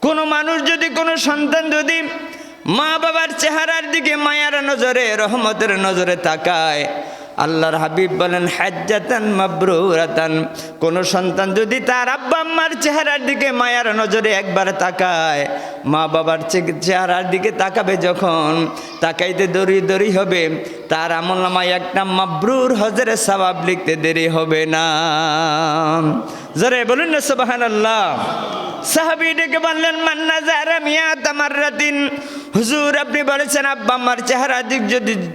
কোনো মানুষ যদি, কোনো সন্তান যদি মা বাবার চেহারার দিকে মায়ার নজরে, রহমতের নজরে তাকায়, আল্লাহর হাবিব বলেন হাজ্জাতান মাবরুরাতান, কোন সন্তান যদি তার আব্বা আম্মার চেহারার দিকে মায়ার নজরে একবার তাকায়, মা বাবার চেহারার দিকে তাকাবে যখন, তাকাইতে দড়ি হবে, তার আমলনামায় একটা মাবরুর হজের সওয়াব লিখতে দেরি হবে না। জোরে বলুন না সুবহানাল্লাহ। সাহাবী ডেকে বললেন মান নাযারা মিয়াতা মাররাতিন, হুজুর আপনি বলেছেন আব্বা আম্মার চেহারার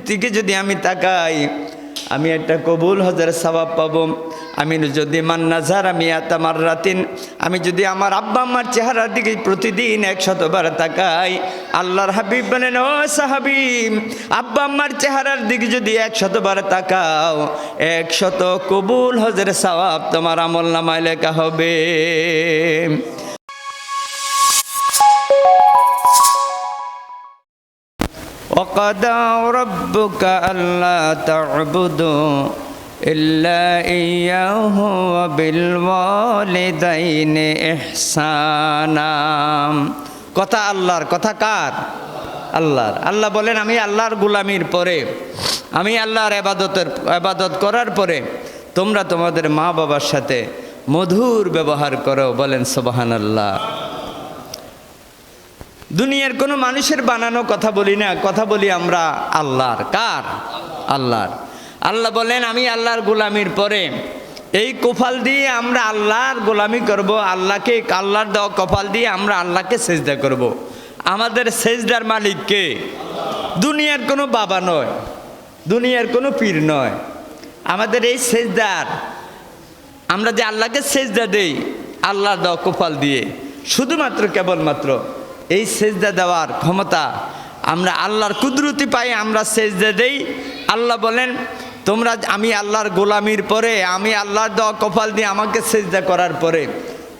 দিকে যদি আমি তাকাই আমি একটা কবুল হজের সওয়াব পাবো। আমি যদি মান নাযারা মিয়াতা মাররাতিন, আমি যদি আমার আব্বা আম্মার চেহারার দিকে প্রতিদিন 100 বার তাকাই, আল্লাহর হাবিব বলেন ও সাহাবী, আব্বা আম্মার চেহারার দিকে যদি 100 বার তাকাও 100 কবুল হজের সওয়াব তোমার আমলনামায় লেখা হবে। وقضى ربك ألا تعبدوا إلا إياه وبالوالدين إحسانا। কথা আল্লাহর, কথা কার? আল্লাহর। আল্লাহ বলেন আমি আল্লাহর গোলামির পরে, আমি আল্লাহর ইবাদত করার পরে তোমরা তোমাদের মা বাবার সাথে মধুর ব্যবহার করো। বলেন সুবহানাল্লাহ। দুনিয়ার কোনো মানুষের বানানো কথা বলি না, কথা বলি আমরা আল্লাহর। কার? আল্লাহর। আল্লাহ বলেন আমি আল্লাহর গোলামির পরে এই কপাল দিয়ে আমরা আল্লাহর গোলামি করব, আল্লাহকে, আল্লাহর দেওয়া কপাল দিয়ে আমরা আল্লাহকে সেজদা করব। আমাদের সেজদার মালিক কে? দুনিয়ার কোনো বাবা নয়, দুনিয়ার কোনো পীর নয়। আমাদের এই সেজদার, আমরা যে আল্লাহকে সেজদা দেই আল্লাহর দেওয়া কপাল দিয়ে, শুধুমাত্র কেবলমাত্র এই সেজদা দেওয়ার ক্ষমতা আমরা আল্লাহর কুদরতি পাই, আমরা সেজদা দেই। আল্লাহ বলেন তোমরা, আমি আল্লাহর গোলামির পরে, আমি আল্লাহর দেওয়া কপাল দিয়ে আমাকে সেজদা করার পরে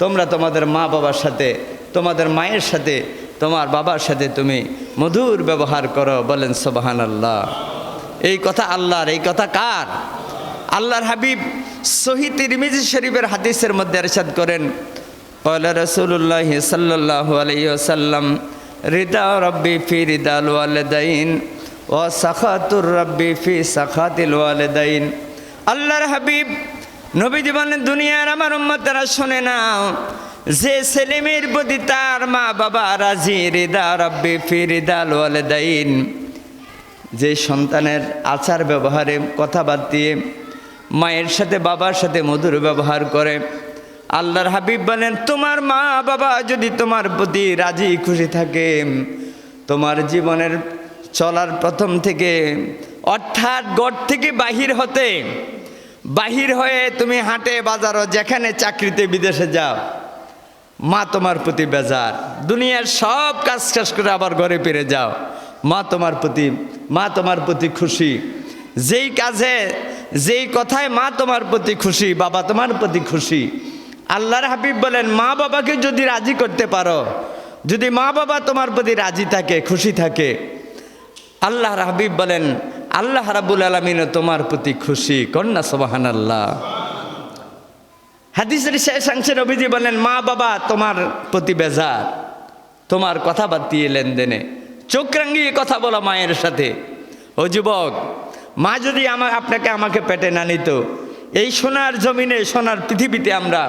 তোমরা তোমাদের মা বাবার সাথে, তোমাদের মায়ের সাথে, তোমার বাবার সাথে তুমি মধুর ব্যবহার করো। বলেন সুবহানাল্লাহ। এই কথা আল্লাহর। এই কথা কার? আল্লাহর হাবিব সহিহ তিরমিজি শরীফের হাদিসের মধ্যে ইরশাদ করেন ক্বালা রাসূলুল্লাহ সাল্লাল্লাহু আলাইহি ওয়াসাল্লাম রিদা রাব্বি ফি রিদাল ওয়ালিদাইন ওয়া সাখাতুর রাব্বি ফি সাখাতিল ওয়ালিদাইন। আল্লাহর হাবিব নবীজি বলেন দুনিয়ার আমার উম্মতরা শুনে নাও, যে ছেলেমেয়ের প্রতি তার মা বাবা রাজি, রিদা রাব্বি ফি রিদাল ওয়ালিদাইন, যে সন্তানের আচার ব্যবহারে কথাবার্তা দিয়ে মায়ের সাথে বাবার সাথে মধুর ব্যবহার করে, আল্লাহর হাবিব বলেন তোমার মা বাবা যদি তোমার প্রতি রাজি খুশি থাকে, তোমার জীবনের চলার প্রথম থেকে, অর্থাৎ ঘর থেকে বাহির হয়ে তুমি হাটে বাজারও, যেখানে চাকরিতে, বিদেশে যাও, মা তোমার প্রতি বেজার, দুনিয়ার সব কাজ শেষ করে আবার ঘরে ফিরে যাও, মা তোমার প্রতি খুশি। যেই কাজে, যেই কথায় মা তোমার প্রতি খুশি, বাবা তোমার প্রতি খুশি। আল্লাহর হাবিব বলেন মা বাবাকে যদি রাজি করতে পারো, যদি মা বাবা তোমার প্রতি রাজি থাকে, খুশি থাকে, আল্লাহর হাবিব বলেন আল্লাহ রাব্বুল আলামিনও তোমার প্রতি খুশি। কন্যা সুবহানাল্লাহ। হাদিসের শেষ অংশে নবীজি বলেন মা বাবা তোমার প্রতি বেজার, তোমার কথাবার্তা লেনদেনে চোখ রাঙিয়ে কথা বলা মায়ের সাথে। ও যুবক, মা যদি আমাকে পেটে না নিত, এই সোনার জমিনে, সোনার পৃথিবীতে আমরা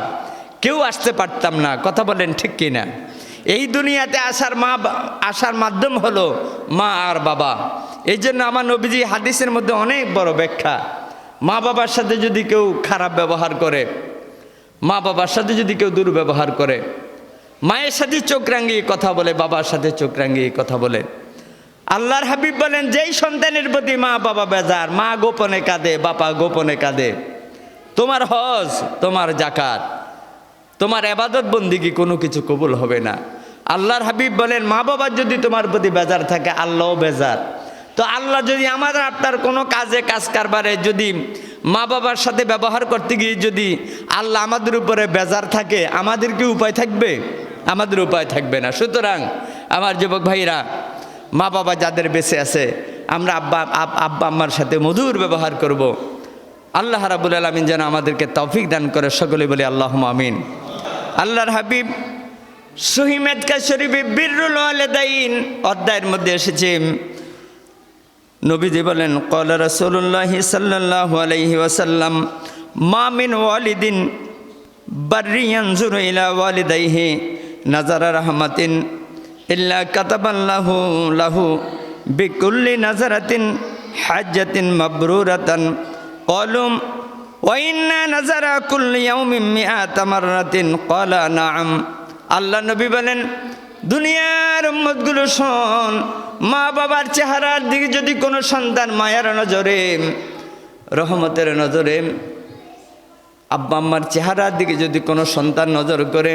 কেউ আসতে পারতাম না। কথা বলেন ঠিক কিনা? এই দুনিয়াতে আসার মাধ্যম হলো মা আর বাবা। এই জন্য আমার নবীজি হাদিসের মধ্যে অনেক বড় ব্যাখ্যা। মা বাবার সাথে যদি কেউ খারাপ ব্যবহার করে, মা বাবার সাথে যদি কেউ দুর্ব্যবহার করে, মায়ের সাথে চোখ রাঙিয়ে কথা বলে, বাবার সাথে চোখ রাঙিয়ে কথা বলে, আল্লাহর হাবিব বলেন যেই সন্তানের প্রতি মা বাবা বেজার, মা গোপনে কাঁদে, বাবা গোপনে কাঁদে, তোমার হজ, তোমার জাকাত, তোমার ইবাদত বন্দেগী কোনো কিছু কবুল হবে না। আল্লাহর হাবিব বলেন মা বাবার যদি তোমার প্রতি বেজার থাকে, আল্লাহও বেজার। তো আল্লাহ যদি আমাদের আপনার কোনো কাজ কারবারে যদি মা বাবার সাথে ব্যবহার করতে গিয়ে যদি আল্লাহ আমাদের উপরে বেজার থাকে, আমাদের কি উপায় থাকবে? আমাদের উপায় থাকবে না। সুতরাং আমার যুবক ভাইরা, মা বাবা যাদের বেঁচে আছে, আমরা আব্বা আম্মার সাথে মধুর ব্যবহার করব। আল্লাহ রাব্বুল আলামিন যেন আমাদেরকে তৌফিক দান করে। সকলে বলি আল্লাহুম্মা আমিন। আল্লাহর হাবিব সহিহ মেদকা শরীফে বিররুল ওয়ালিদাইন অধ্যায়ের মধ্যে এসেছে, নবীজি বলেন ক্বালা রাসূলুল্লাহ সাল্লাল্লাহু আলাইহি ওয়াসাল্লাম মা মিন ওয়ালিদিন বাররি ইয়ানজুরু ইলা ওয়ালিদাইহি নাজারা রাহমাতিন ইল্লা কাতাবাল্লাহু লাহু বিকুল্লি নাজারাতিন হাজ্জাতিন মাবরুরাতান ক্বালু ওয়া ইন্না নাজারা কুল্লি ইয়াউমিন মিআতা মাররাতিন ক্বালা নাআম। আল্লাহ নবী বলেন, দুনিয়ার উম্মতগুলো শোন, মা বাবার চেহারার দিকে যদি কোনো সন্তান মায়ার নজরে, রহমতের নজরে, আব্বা আম্মার চেহারার দিকে যদি কোনো সন্তান নজর করে,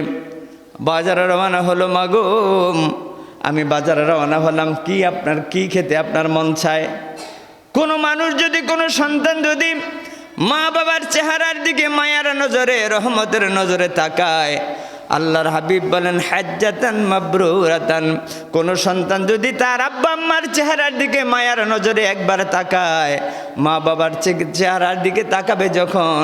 বাজারে রওনা হলো, মাগো আমি বাজারে রওনা হলাম, কি আপনার কি খেতে আপনার মন চায়? কোনো মানুষ যদি কোনো সন্তান যদি মা বাবার চেহারার দিকে মায়ার নজরে, রহমতের নজরে তাকায়, আল্লাহর হাবিব বলেন হাজ্জাতান মাবরুরাতান, কোন সন্তান যদি তার আব্বা আম্মার চেহারার দিকে মায়ার নজরে একবার তাকায়, মা বাবার চেহারার দিকে তাকাবে, যখন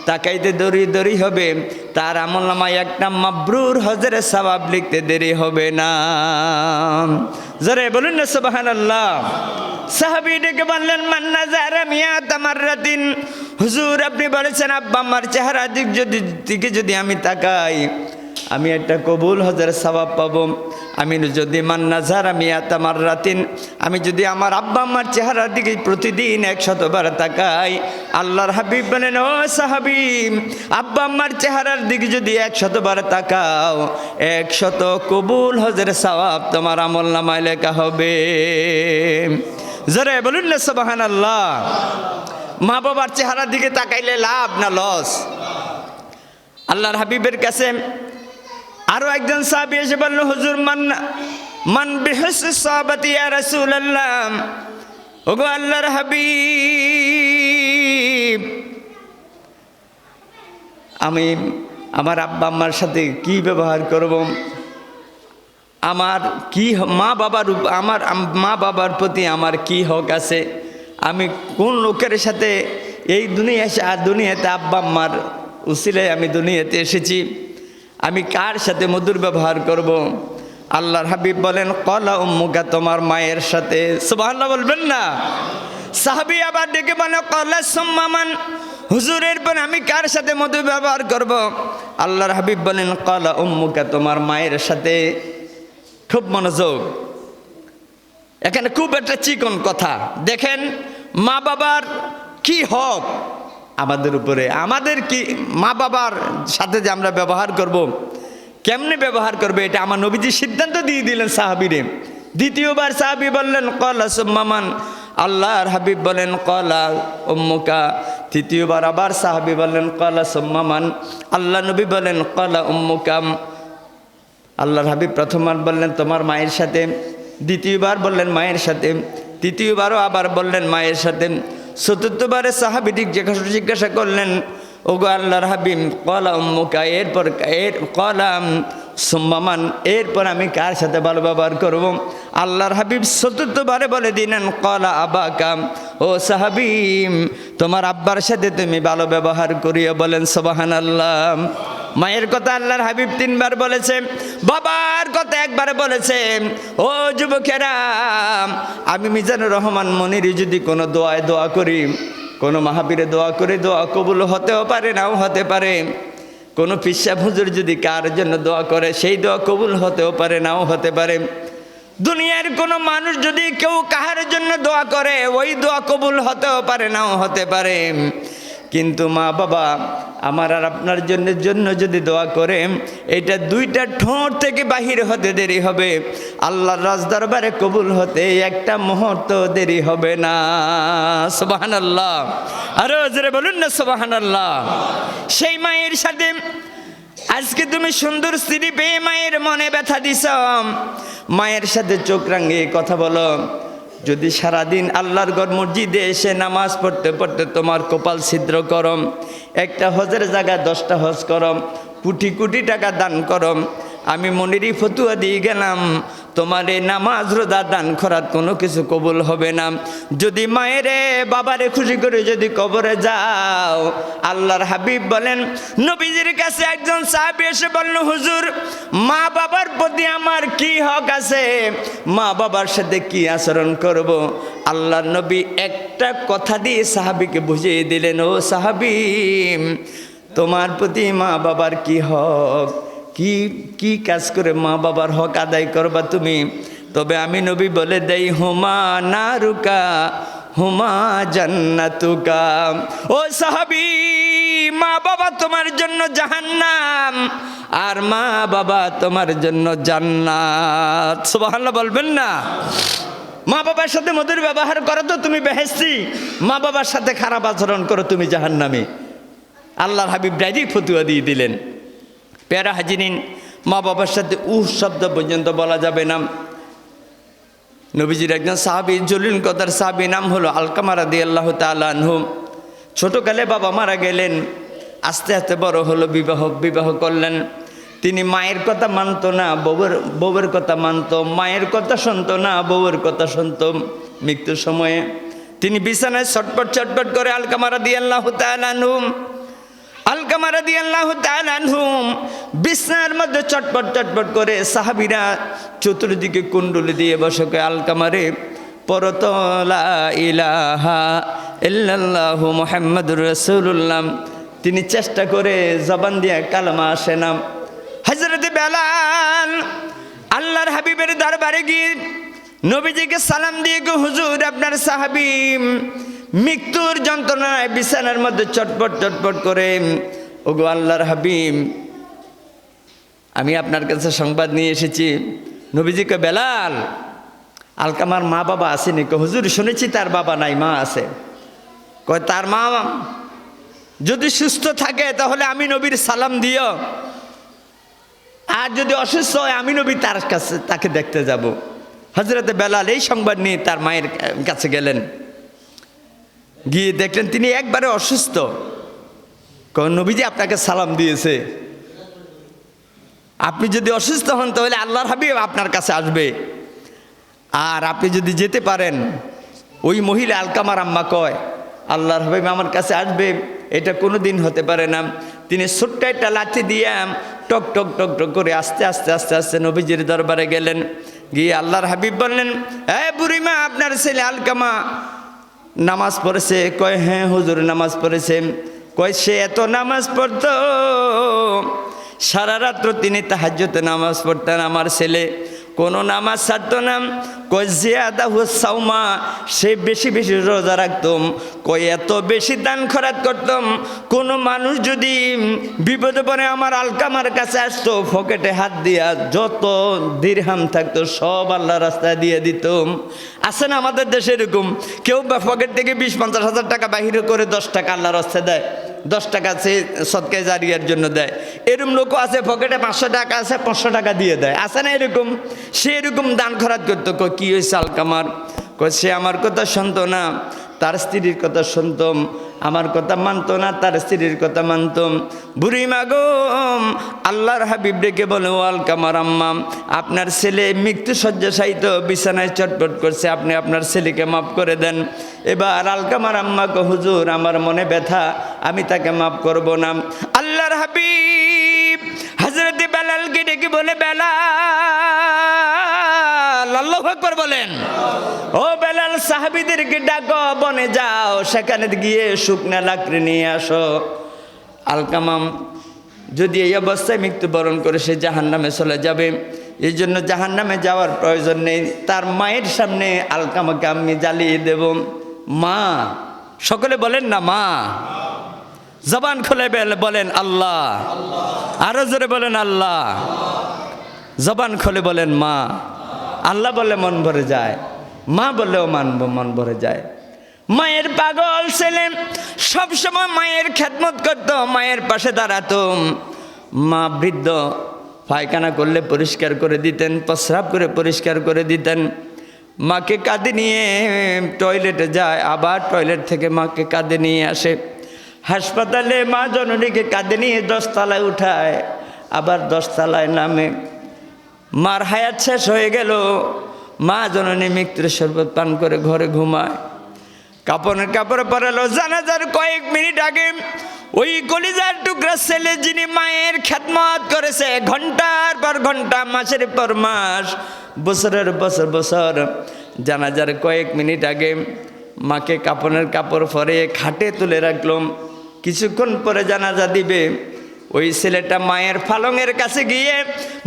তাকাইতে দড়ি হবে, তার আমলনামায় একটা মাবরুর হজের সওয়াব লিখতে দেরি হবে না। জোরে বলুন না সুবহানাল্লাহ। সাহাবী ডেকে বললেন মান নাযারা মিয়াতা মাররাতিন, হুজুর আপনি বলেছেন আব্বা আম্মার চেহারার দিকে যদি আমি তাকাই, আমি একটা কবুল হজের সওয়াব পাবো। আমি যদি মান নাযারা মিয়াতা মাররাতিন, আমি যদি আমার আব্বা আম্মার চেহারার দিকে প্রতিদিন 100 বার তাকাই, আল্লাহর হাবিব বলেন ও সাহাবী, আব্বা আম্মার চেহারার দিকে যদি 100 বার তাকাও, 100 কবুল হজের সওয়াব তোমার আমলনামায় লেখা হবে। জোরে বলুন না সুবহানাল্লাহ। মা বাবার চেহারার দিকে তাকাইলে লাভ না লস? আল্লাহর হাবিবের কাছে আরো একজন সাহাবী এসে বলল, হুজুর মান বিহুসনি সাহাবাতি ইয়া রাসূলুল্লাহ, ওগো আল্লাহর হাবিব, আমি আমার আব্বা আম্মার সাথে কি ব্যবহার করব? আমার কি আমার মা বাবার প্রতি আমার কি হক আছে? আমি কোন লোকের সাথে এই দুনিয়াতে আব্বা আম্মার উসিলায় আমি দুনিয়াতে এসেছি, আমি কার সাথে মধুর ব্যবহার করব? আল্লাহর হাবিব বলেন ক্বালা উম্মুকা, তোমার মায়ের সাথে। সুবহানাল্লাহ বলবেন না? সাহাবী আবার ডেকে বলে ক্বালা সুম্মা মান, হুজুর এরপর আমি কার সাথে মধুর ব্যবহার করব? আল্লাহর হাবিব বলেন ক্বালা উম্মুকা, তোমার মায়ের সাথে। খুব মনোযোগ, এখানে খুব একটা চিকন কথা। দেখেন মা বাবার কি হক আমাদের উপরে, আমাদের কি মা বাবার সাথে যে আমরা ব্যবহার করব, কেমনে ব্যবহার করবে, এটা আমার নবীজি সিদ্ধান্ত দিয়ে দিলেন সাহাবীরে। দ্বিতীয়বার সাহাবী বললেন ক্বালা সুম্মা মান, আল্লাহর হাবিব বলেন ক্বালা উম্মুকা। তৃতীয়বার আবার সাহাবী বললেন ক্বালা সুম্মা মান, আল্লাহ নবী বলেন ক্বালা উম্মুকা। আল্লাহর হাবিব প্রথমবার বললেন তোমার মায়ের সাথে, দ্বিতীয়বার বললেন মায়ের সাথে, তৃতীয়বারও আবার বললেন মায়ের সাথে। চতুর্থবারে সাহাবী জিজ্ঞাসা করলেন, ওগো আল্লাহর হাবিব ক্বালা উম্মুকা, এরপর ক্বালা সুম্মা মান, এরপর আমি কার সাথে ভালো ব্যবহার করব? আল্লাহর হাবিব চতুর্থবারে বলে দিলেন ক্বালা আবাকা, ও সাহাবী তোমার আব্বার সাথে তুমি ভালো ব্যবহার করিও। বলেন সুবহানাল্লাহ। মায়ের কথা আল্লাহর হাবিব 3 বার বলেছে, বাবার কথা একবার বলেছে। ও যুবকেরা, আমি মিজানুর রহমান মনির যদি কোনো দোয়া করি, কোনো মাহফিলে দোয়া করে, দোয়া কবুল হতেও পারে নাও হতে পারে। কোনো পিসা হুজুর যদি কার জন্য দোয়া করে, সেই দোয়া কবুল হতেও পারে নাও হতে পারে। দুনিয়ার কোনো মানুষ যদি কেউ কাহার জন্য দোয়া করে, ওই দোয়া কবুল হতেও পারে নাও হতে পারে। কিন্তু মা বাবা আমার আর আপনার জন্য যদি দোয়া করে, এটা 2টা ঠোঁট থেকে বাহির হতে দেরি হবে, আল্লাহর রাজদরবারে কবুল হতে 1টা মুহূর্ত দেরি হবে না। সুবহানাল্লাহ। আরো জোরে বলুন না সুবহানাল্লাহ। সেই মায়ের সাথে আজকে তুমি সুন্দর স্ত্রী পেয়ে মায়ের মনে ব্যথা দিছ, মায়ের সাথে চোখ রাঙিয়ে কথা বলো। যদি সারাদিন আল্লাহর ঘর মসজিদে এসে নামাজ পড়তে পড়তে তোমার কপাল ছিদ্র করম, একটা হজের জায়গায় 10টা হজ করম, কোটি কোটি টাকা দান করম, আমি মনেরই ফতুয়া দিয়ে গেলাম, তোমার এই নামাজ রোজা দান খরাত কোনো কিছু কবুল হবে না। যদি মায়েরে বাবারে খুশি করে যদি কবরে যাও। আল্লাহর হাবিব বলেন, নবীজির কাছে একজন সাহাবী এসে বলল, হুজুর মা বাবার প্রতি আমার কি হক আছে, মা বাবার সাথে কি আচরণ করব? আল্লাহর নবী একটা কথা দিয়ে সাহাবীকে বুঝিয়ে দিলেন, ও সাহাবী, তোমার প্রতি মা বাবার কি হক, কি কাজ করে মা বাবার হক আদায় করবা তুমি? তবে আমি নবী বলে দেই, হুমা নারুকা হুমা জান্নাতুকা। ও সাহাবী, মা বাবা তোমার জন্য জাহান্নাম, আর মা বাবা তোমার জন্য জান্নাত। সুবহানাল্লাহ বলবেন না? মা বাবার সাথে মধুর ব্যবহার করো তো তুমি বেহেশতি, মা বাবার সাথে খারাপ আচরণ করো তুমি জাহান্নামী। আল্লাহর হাবিব ডাইরেক্ট ফতুয়া দিয়ে দিলেন। প্যারা হাজিরিন, মা বাবার সাথে শব্দ পর্যন্ত বলা যাবে না। নবীজির একজন সাহাবী, জলিল কদর সাহাবী, নাম হলো আলকামা রাদিয়াল্লাহু তাআলা আনহু। ছোটকালে বাবা মারা গেলেন, আস্তে আস্তে বড় হলো, বিবাহ করলেন। তিনি মায়ের কথা মানত না, বউয়ের কথা মানত, মায়ের কথা শুনতো না, বউয়ের কথা শুনত। মৃত্যুর সময়ে তিনি বিছানায় ছটপট করে আলকামা রাদিয়াল্লাহু তাআলা আনহু বিছানার মধ্যে চটপট করে সাহাবীরা চতুর্দিকে কুণ্ডলি দিয়ে বসে, আলকামারে পরত লা ইলাহা ইল্লাল্লাহু মুহাম্মাদুর রাসূলুল্লাহ। তিনি চেষ্টা করে জবান দিয়ে কালেমা আসে না। হযরত বেলাল আল্লাহর হাবিবের দরবারে গিয়ে নবীজিকে সালাম দিয়ে, হুজুর আপনার সাহাবী মৃত্যুর যন্ত্রণায় বিছানার মধ্যে চটপট করে, ওগো আল্লাহর হাবিব, আমি আপনার কাছে সংবাদ নিয়ে এসেছি। নবীজিকে, বেলাল আলকামার মা বাবা আসেনি? হুজুর শুনেছি তার বাবা নাই, মা আছে। কয় তার মা যদি সুস্থ থাকে তাহলে আমি নবীর সালাম দিও, আর যদি অসুস্থ হয় আমি নবী তার কাছে তাকে দেখতে যাব। হযরত বেলাল এই সংবাদ নিয়ে তার মায়ের কাছে গেলেন, গিয়ে দেখলেন তিনি একবারে অসুস্থ। নবীজি আপনাকে সালাম দিয়েছে, আপনি যদি অসুস্থ হন তাহলে আল্লাহর হাবিব আপনার কাছে আসবে, আর আপনি যদি যেতে পারেন। ওই মহিলা আলকামার আম্মা কয়, আল্লাহর হাবিব আমার কাছে আসবে এটা কোনো দিন হতে পারে না। তিনি ছোট্ট একটা লাঠি দিয়ে টক করে আস্তে নবীজির দরবারে গেলেন। গিয়ে আল্লাহর হাবিব বললেন, বুড়িমা আপনার ছেলে আলকামা নামাজ পড়েছে? কয় হ্যাঁ হুজুর নামাজ পড়েছে। কয় সে এত নামাজ পড়তো, সারা রাত্র তিনি তাহাজ্জুদে নামাজ পড়তেন, আমার ছেলে কোনো নামাজ ছাড়তো না। কয় জিয়াদা হুসাউমা, সে বেশি রোজা রাখতাম। কয় এত বেশি দান খরাত করতাম, কোনো মানুষ যদি বিপদে পড়ে আমার আলকামার কাছে আসতো, পকেটে হাত দিয়া যত দিরহাম থাকতো সব আল্লাহর রাস্তায় দিয়ে দিতাম। আছে না আমাদের দেশে এরকম, কেউ পকেট থেকে 20-50 হাজার টাকা বাহির করে 10 টাকা আল্লাহর রাস্তায় দেয়, 10 টাকা সে সদকায়ে জারিয়ার জন্য দেয়। এরকম লোকও আছে, পকেটে 500 টাকা আছে, 500 টাকা দিয়ে দেয়। আছে না এরকম? সে এরকম দান খরাত করতো। কি হয়েছে আলকামার? সে আমার কথা শুনতো না, তার স্ত্রীর কথা শুনতাম, আমার কথা মানতো না, তার স্ত্রীর কথা মানতাম। বুড়িমা গো, আল্লাহর হাবিব ডেকে বলে, ও আলকামার আম্মা, আপনার ছেলে মৃত্যু শয্যাশায়িত বিছানায় চটপট করছে, আপনি আপনার ছেলেকে মাফ করে দেন। এবার আলকামার আম্মা গো, হুজুর আমার মনে ব্যথা, আমি তাকে মাফ করব না। আল্লাহর হাবিব হযরত বেলালকে ডেকে বলে, বেলাল, আল্লাহু আকবার বলেন। ও বেলাল, সাহাবীদেরকে ডাকো, বনে যাও, সেখানে গিয়ে শুকনা লাকড়ি নিয়ে আসো। আলকামাম যদি এই অবস্থায় মৃত্যুবরণ করে সে জাহান্নামে চলে যাবে, এই জন্য জাহান্নামে যাওয়ার প্রয়োজন নেই। তার মায়ের সামনে আলকামাকে আমি জ্বালিয়ে দেব। মা, সকলে বলেন না মা, জবান খুলে বলেন আল্লাহ, আরো জোরে বলেন আল্লাহ, জবান খুলে বলেন মা। আল্লাহ বললে মন ভরে যায়, মা বললেও মন ভরে যায়। মায়ের পাগল ছেলে সবসময় মায়ের খেদমত করতো, মায়ের পাশে দাঁড়াতো। মা বৃদ্ধ পায়খানা করলে পরিষ্কার করে দিতেন, প্রস্রাব করে পরিষ্কার করে দিতেন। মাকে কাঁধে নিয়ে টয়লেটে যায়, আবার টয়লেট থেকে মাকে কাঁধে নিয়ে আসে। হাসপাতালে মা জননীকে কাঁধে নিয়ে 10 তলায় উঠায়, আবার 10 তলায় নামে। মার হায়াত শেষ হয়ে গেল, মা জননী মৃত্যুর শরবত পান করে ঘরে ঘুমায়। কাপড়ের কাপড় পরালো। জানাজার কয়েক মিনিট আগে ওই কলিজার টুকরা ছেলে যিনি মায়ের খেদমত করেছে ঘন্টার পর ঘন্টা, মাসের পর মাস, বছরের বছর বছর, জানাজার কয়েক মিনিট আগে মাকে কাপড়ের কাপড় পরে খাটে তুলে রাখলাম। কিছুক্ষণ পরে জানাজা দিবে। ওই ছেলেটা মায়ের পালঙের কাছে গিয়ে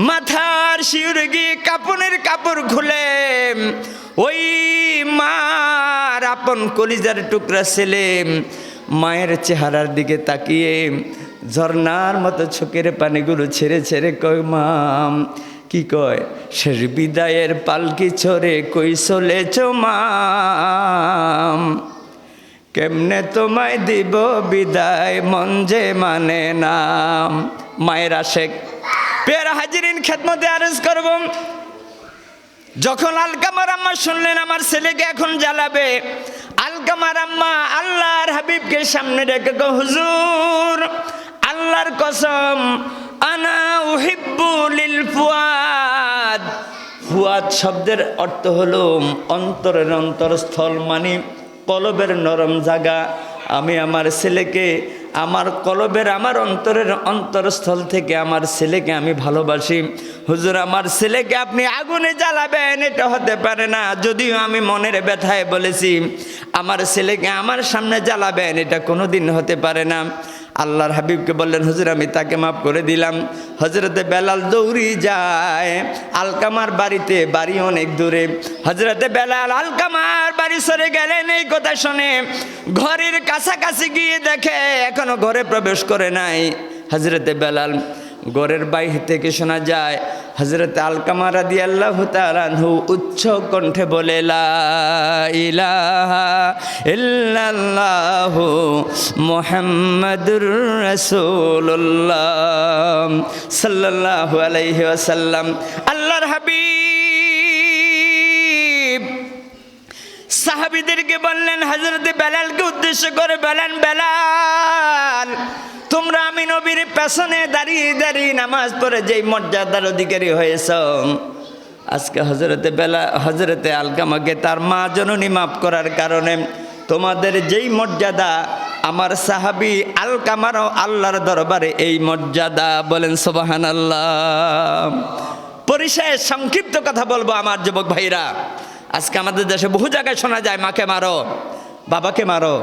মাথার শিউরে গিয়ে কাপড়ের কাপড় খুলে ওই মার আপন কলিজার টুকরা ছেলে মায়ের চেহারার দিকে তাকিয়ে ঝর্ণার মতো চোখের পানিগুলো ছেড়ে ছেড়ে কয়, মাম, কি কয়, শেষ বিদায়ের পালকি চড়ে কই চলেছ মাম, কেমনে তোমায় দিব বিদায় মন যে মানে নাম। মায়ের আশেক পেয়ারা হাজিরিন খেদমতে আরজ করব। যখন আলকামার আম্মা শুনলেন আমার ছেলেকে এখন জ্বালাবে, আলকামার আম্মা আল্লাহর হাবিবকে সামনে রেখে গো, হুজুর আল্লাহর কসম, আনা উহিব্বু লিল ফুয়াদ। ফুয়াদ শব্দের অর্থ হলো অন্তরের অন্তরস্থল, মানে কলবের নরম জায়গা। আমি আমার ছেলেকে আমার কলবের আমার অন্তরের অন্তরস্থল থেকে আমার ছেলেকে আমি ভালোবাসি। হুজুর আমার ছেলেকে আপনি আগুনে জ্বালাবেন এটা হতে পারে না। যদিও আমি মনের ব্যথায় বলেছি আমার ছেলেকে আমার সামনে জ্বালাবেন, এটা কোনোদিন হতে পারে না। আল্লাহর হাবিবকে বললেন, হুজুর আমি তাকে মাফ করে দিলাম। হজরতে বেলাল দৌড়ি যায় আলকামার বাড়িতে, বাড়ি অনেক দূরে। হজরতে বেলাল আলকামার বাড়ি সরে গেলেন। এই কথা শুনে ঘরের কাছাকাছি গিয়ে দেখে এখনো ঘরে প্রবেশ করে নাই হজরতে বেলাল। ঘরের বাইরে থেকে শোনা যায় হজরত আলকামা রাদিয়াল্লাহু তাআলা আনহু উচ্চ কণ্ঠে বলে, লা ইলাহা ইল্লাল্লাহু মুহাম্মাদুর রাসূলুল্লাহ সাল্লাল্লাহু আলাইহি ওয়াসাল্লাম। আল্লাহর হাবিব সাহাবীদেরকে বললেন, হযরত বেলালকে উদ্দেশ্য করে বলেন, বেলাল তোমরা আমি নবীর পেছনে দাঁড়িয়ে দাঁড়িয়ে নামাজ পড়ে যেই মর্যাদার অধিকারী হয়েছ, আজকে হজরতে আলকামাকে তার মা জননী মাফ করার কারণে তোমাদের যেই মর্যাদা আমার সাহাবী আলকামারও আল্লাহর দরবারে এই মর্যাদা। বলেন সুবহানাল্লাহ। পরিশেষ সংক্ষিপ্ত কথা বলবো আমার যুবক ভাইরা, আজকে আমাদের দেশে বহু জায়গায় শোনা যায় মাকে মারো, বাবাকে মারো,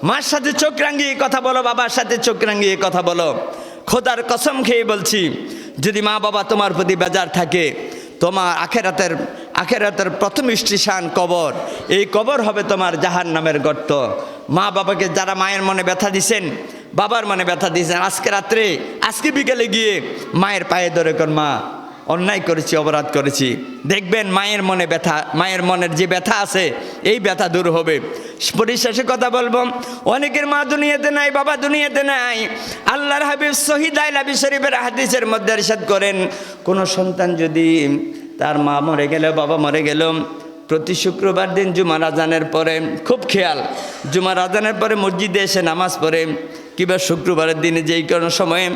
মার সাথে চোখ রাঙিয়ে কথা বলো, বাবার সাথে চোখ রাঙিয়ে কথা বলো। খোদার কসম খেয়ে বলছি, যদি মা বাবা তোমার প্রতি বেজার থাকে, তোমার আখেরাতের প্রথম স্টেশন কবর, এই কবর হবে তোমার জাহান্নামের গর্ত। মা বাবাকে যারা মায়ের মনে ব্যথা দিছেন, বাবার মনে ব্যথা দিয়েছেন, আজকে রাত্রে আজকে বিকেলে গিয়ে মায়ের পায়ে ধরে কোন মা অন্যায় করেছি, অপরাধ করেছি, দেখবেন মায়ের মনে ব্যথা, মায়ের মনের যে ব্যথা আছে এই ব্যথা দূর হবে। পরিশেষে কথা বলবো, অনেকের মা দুনিয়াতে নাই, বাবা দুনিয়াতে নাই। আল্লাহর হাবিব সহিহ দাইলাবি শরীফের হাদিসের মধ্যে ইরশাদ করেন, কোনো সন্তান যদি তার মা মরে গেল, বাবা মরে গেল, প্রতি শুক্রবার দিন জুমার আজানের পরে, খুব খেয়াল, জুমার আজানের পরে মসজিদে এসে নামাজ পড়ে, কিংবা শুক্রবারের দিনে যেই কোনো সময়ে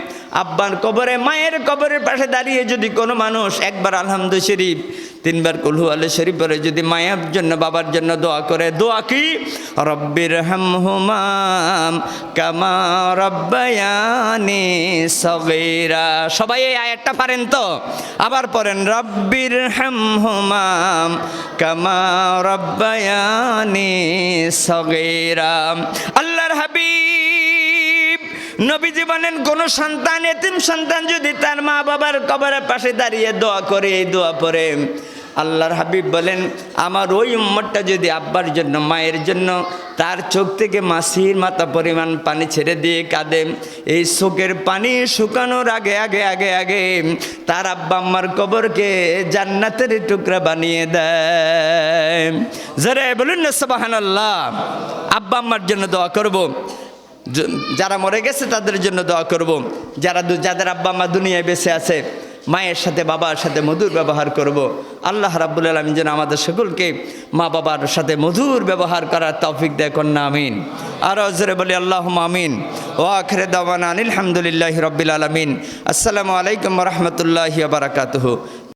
আব্বার কবরে, মায়ের কবরের পাশে দাঁড়িয়ে যদি কোনো মানুষ একবার আলহামদু শরীফ, তিনবার কুল হু আল্লাহু শরীফ পড়ে যদি মায়ের জন্য বাবার জন্য দোয়া করে, দোয়া কি, রব্বির হামহুমা কামা রব্বায়ানি সগীরা। সবাই এই আয়াতটা পারেন তো? আবার পড়েন, রব্বির হামহুমা কামা রব্বায়ানি সগীরা। আল্লাহর হাবিব নবীজি বলেন, কোন সন্তান, এতিম সন্তান যদি তার মা বাবার কবরের পাশে দাঁড়িয়ে দোয়া করে, এই দোয়া পড়ে, আল্লাহর হাবিব বলেন, আমার ওই উম্মতটা যদি আব্বার জন্য, মায়ের জন্য তার চোখ থেকে মাছির মাথা পরিমাণ পানি ছেড়ে দিয়ে কাঁদে, এই চোখের পানি শুকানোর আগে আগে আগে আগে তার আব্বা আম্মার কবরকে জান্নাতের টুকরা বানিয়ে দেয়। যারা বলুন না সুবহানাল্লাহ। আব্বা আম্মার জন্য দোয়া করব, যারা মরে গেছে তাদের জন্য দোয়া করব, যাদের আব্বা আম্মা দুনিয়ায় বেঁচে আছে মায়ের সাথে বাবার সাথে মধুর ব্যবহার করব। আল্লাহ রাব্বুল আলামিন যেন আমাদের সকলকে মা বাবার সাথে মধুর ব্যবহার করার তৌফিক দেয়, কন্যা আমিন। আর জোরে বলি আল্লাহুম্মা আমিন। ওয়া আখিরু দাওয়ানা আলহামদুলিল্লাহি রাব্বিল আলামিন। আসসালামু আলাইকুম ওয়া রাহমাতুল্লাহি ওয়া বারাকাতুহু।